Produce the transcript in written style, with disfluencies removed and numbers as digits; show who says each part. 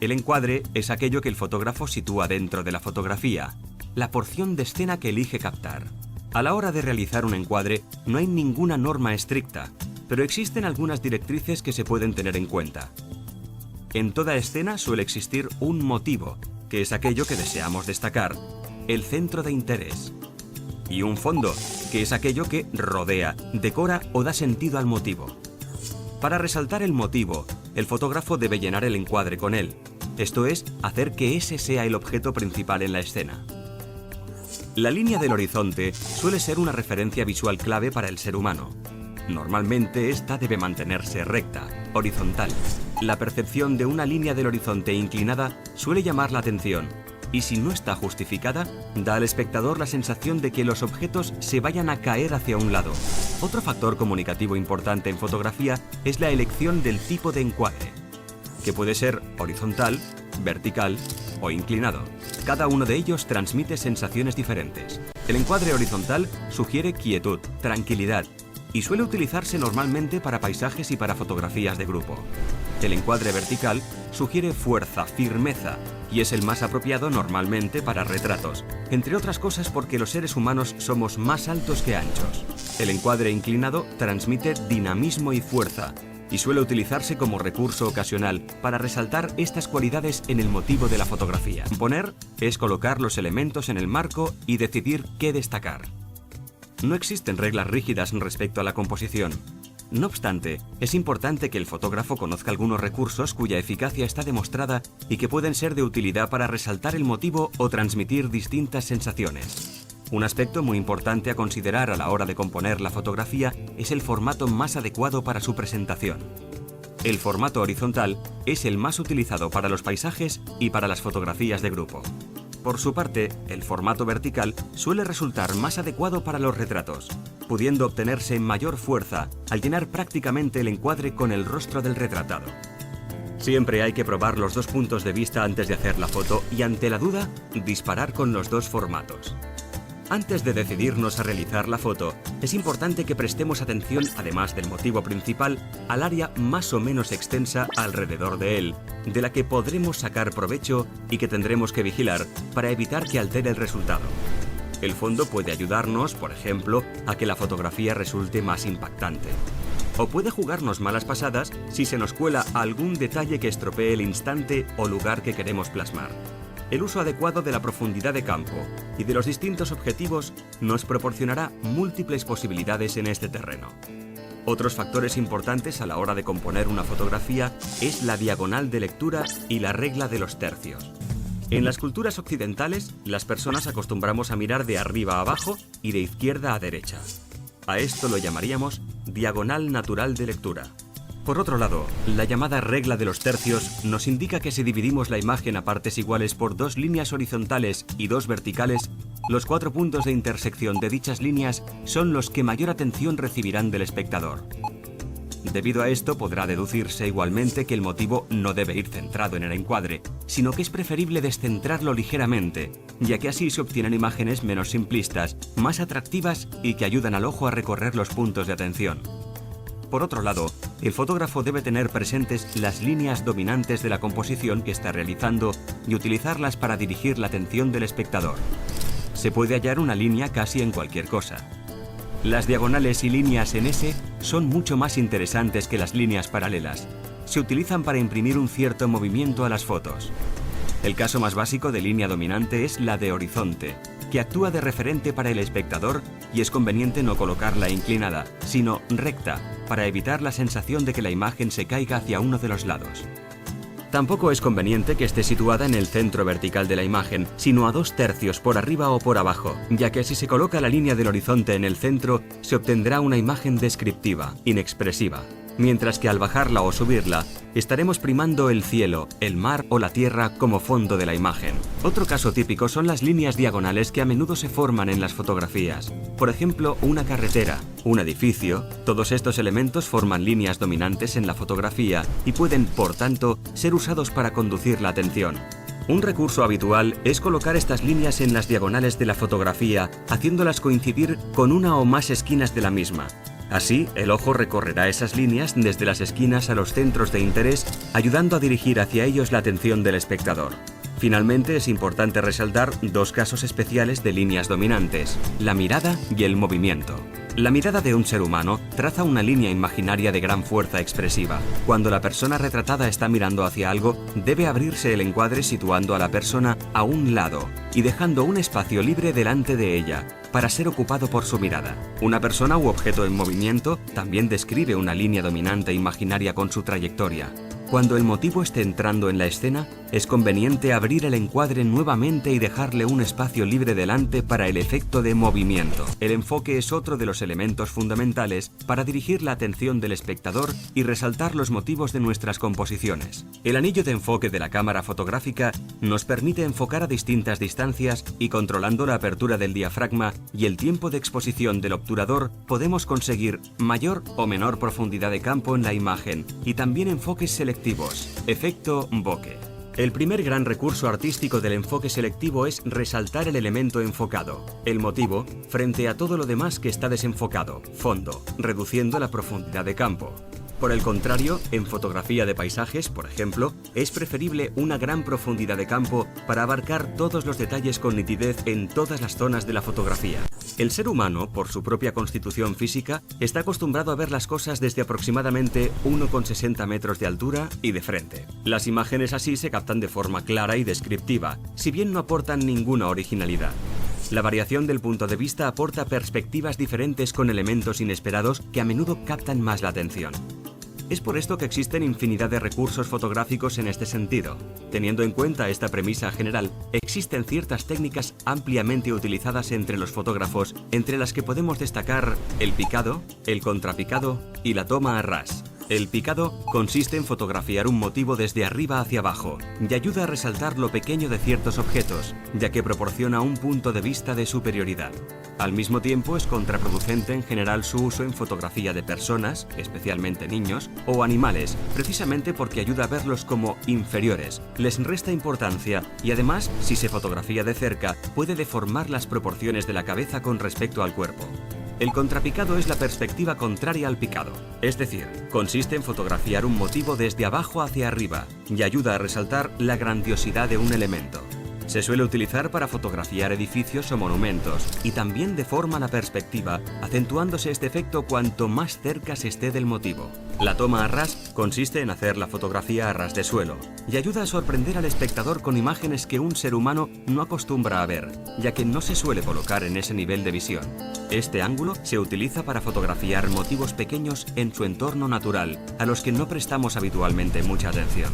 Speaker 1: El encuadre es aquello que el fotógrafo sitúa dentro de la fotografía, la porción de escena que elige captar. A la hora de realizar un encuadre no hay ninguna norma estricta, pero existen algunas directrices que se pueden tener en cuenta. En toda escena suele existir un motivo, que es aquello que deseamos destacar, el centro de interés. Y un fondo, que es aquello que rodea, decora o da sentido al motivo. Para resaltar el motivo, el fotógrafo debe llenar el encuadre con él, esto es, hacer que ese sea el objeto principal en la escena. La línea del horizonte suele ser una referencia visual clave para el ser humano. Normalmente esta debe mantenerse recta, horizontal. La percepción de una línea del horizonte inclinada suele llamar la atención y si no está justificada, da al espectador la sensación de que los objetos se vayan a caer hacia un lado. Otro factor comunicativo importante en fotografía es la elección del tipo de encuadre, que puede ser horizontal, vertical o inclinado. Cada uno de ellos transmite sensaciones diferentes. El encuadre horizontal sugiere quietud, tranquilidad, y suele utilizarse normalmente para paisajes y para fotografías de grupo. El encuadre vertical sugiere fuerza, firmeza, y es el más apropiado normalmente para retratos, entre otras cosas porque los seres humanos somos más altos que anchos. El encuadre inclinado transmite dinamismo y fuerza, y suele utilizarse como recurso ocasional para resaltar estas cualidades en el motivo de la fotografía. Componer es colocar los elementos en el marco y decidir qué destacar. No existen reglas rígidas respecto a la composición. No obstante, es importante que el fotógrafo conozca algunos recursos cuya eficacia está demostrada y que pueden ser de utilidad para resaltar el motivo o transmitir distintas sensaciones. Un aspecto muy importante a considerar a la hora de componer la fotografía es el formato más adecuado para su presentación. El formato horizontal es el más utilizado para los paisajes y para las fotografías de grupo. Por su parte, el formato vertical suele resultar más adecuado para los retratos, pudiendo obtenerse mayor fuerza al llenar prácticamente el encuadre con el rostro del retratado. Siempre hay que probar los dos puntos de vista antes de hacer la foto y ante la duda, disparar con los dos formatos. Antes de decidirnos a realizar la foto, es importante que prestemos atención, además del motivo principal, al área más o menos extensa alrededor de él, de la que podremos sacar provecho y que tendremos que vigilar para evitar que altere el resultado. El fondo puede ayudarnos, por ejemplo, a que la fotografía resulte más impactante. O puede jugarnos malas pasadas si se nos cuela algún detalle que estropee el instante o lugar que queremos plasmar. El uso adecuado de la profundidad de campo y de los distintos objetivos nos proporcionará múltiples posibilidades en este terreno. Otros factores importantes a la hora de componer una fotografía es la diagonal de lectura y la regla de los tercios. En las culturas occidentales, las personas acostumbramos a mirar de arriba a abajo y de izquierda a derecha. A esto lo llamaríamos diagonal natural de lectura. Por otro lado, la llamada regla de los tercios nos indica que si dividimos la imagen a partes iguales por dos líneas horizontales y dos verticales, los 4 puntos de intersección de dichas líneas son los que mayor atención recibirán del espectador. Debido a esto podrá deducirse igualmente que el motivo no debe ir centrado en el encuadre, sino que es preferible descentrarlo ligeramente, ya que así se obtienen imágenes menos simplistas, más atractivas y que ayudan al ojo a recorrer los puntos de atención. Por otro lado, el fotógrafo debe tener presentes las líneas dominantes de la composición que está realizando y utilizarlas para dirigir la atención del espectador. Se puede hallar una línea casi en cualquier cosa. Las diagonales y líneas en S son mucho más interesantes que las líneas paralelas. Se utilizan para imprimir un cierto movimiento a las fotos. El caso más básico de línea dominante es la de horizonte, que actúa de referente para el espectador y es conveniente no colocarla inclinada, sino recta, para evitar la sensación de que la imagen se caiga hacia uno de los lados. Tampoco es conveniente que esté situada en el centro vertical de la imagen, sino a 2 tercios por arriba o por abajo, ya que si se coloca la línea del horizonte en el centro, se obtendrá una imagen descriptiva, inexpresiva. Mientras que al bajarla o subirla, estaremos primando el cielo, el mar o la tierra como fondo de la imagen. Otro caso típico son las líneas diagonales que a menudo se forman en las fotografías. Por ejemplo, una carretera, un edificio, todos estos elementos forman líneas dominantes en la fotografía y pueden, por tanto, ser usados para conducir la atención. Un recurso habitual es colocar estas líneas en las diagonales de la fotografía, haciéndolas coincidir con una o más esquinas de la misma. Así, el ojo recorrerá esas líneas desde las esquinas a los centros de interés, ayudando a dirigir hacia ellos la atención del espectador. Finalmente, es importante resaltar dos casos especiales de líneas dominantes: la mirada y el movimiento. La mirada de un ser humano traza una línea imaginaria de gran fuerza expresiva. Cuando la persona retratada está mirando hacia algo, debe abrirse el encuadre situando a la persona a un lado y dejando un espacio libre delante de ella, para ser ocupado por su mirada. Una persona u objeto en movimiento también describe una línea dominante imaginaria con su trayectoria. Cuando el motivo esté entrando en la escena, es conveniente abrir el encuadre nuevamente y dejarle un espacio libre delante para el efecto de movimiento. El enfoque es otro de los elementos fundamentales para dirigir la atención del espectador y resaltar los motivos de nuestras composiciones. El anillo de enfoque de la cámara fotográfica nos permite enfocar a distintas distancias y, controlando la apertura del diafragma y el tiempo de exposición del obturador, podemos conseguir mayor o menor profundidad de campo en la imagen y también enfoques selectivos. Efecto bokeh. El primer gran recurso artístico del enfoque selectivo es resaltar el elemento enfocado, el motivo, frente a todo lo demás que está desenfocado, fondo, reduciendo la profundidad de campo. Por el contrario, en fotografía de paisajes, por ejemplo, es preferible una gran profundidad de campo para abarcar todos los detalles con nitidez en todas las zonas de la fotografía. El ser humano, por su propia constitución física, está acostumbrado a ver las cosas desde aproximadamente 1,60 metros de altura y de frente. Las imágenes así se captan de forma clara y descriptiva, si bien no aportan ninguna originalidad. La variación del punto de vista aporta perspectivas diferentes con elementos inesperados que a menudo captan más la atención. Es por esto que existen infinidad de recursos fotográficos en este sentido. Teniendo en cuenta esta premisa general, existen ciertas técnicas ampliamente utilizadas entre los fotógrafos, entre las que podemos destacar el picado, el contrapicado y la toma a ras. El picado consiste en fotografiar un motivo desde arriba hacia abajo y ayuda a resaltar lo pequeño de ciertos objetos, ya que proporciona un punto de vista de superioridad. Al mismo tiempo, es contraproducente en general su uso en fotografía de personas, especialmente niños, o animales, precisamente porque ayuda a verlos como inferiores, les resta importancia y además, si se fotografía de cerca, puede deformar las proporciones de la cabeza con respecto al cuerpo. El contrapicado es la perspectiva contraria al picado, es decir, consiste en fotografiar un motivo desde abajo hacia arriba y ayuda a resaltar la grandiosidad de un elemento. Se suele utilizar para fotografiar edificios o monumentos y también deforma la perspectiva, acentuándose este efecto cuanto más cerca se esté del motivo. La toma a ras consiste en hacer la fotografía a ras de suelo y ayuda a sorprender al espectador con imágenes que un ser humano no acostumbra a ver, ya que no se suele colocar en ese nivel de visión. Este ángulo se utiliza para fotografiar motivos pequeños en su entorno natural, a los que no prestamos habitualmente mucha atención.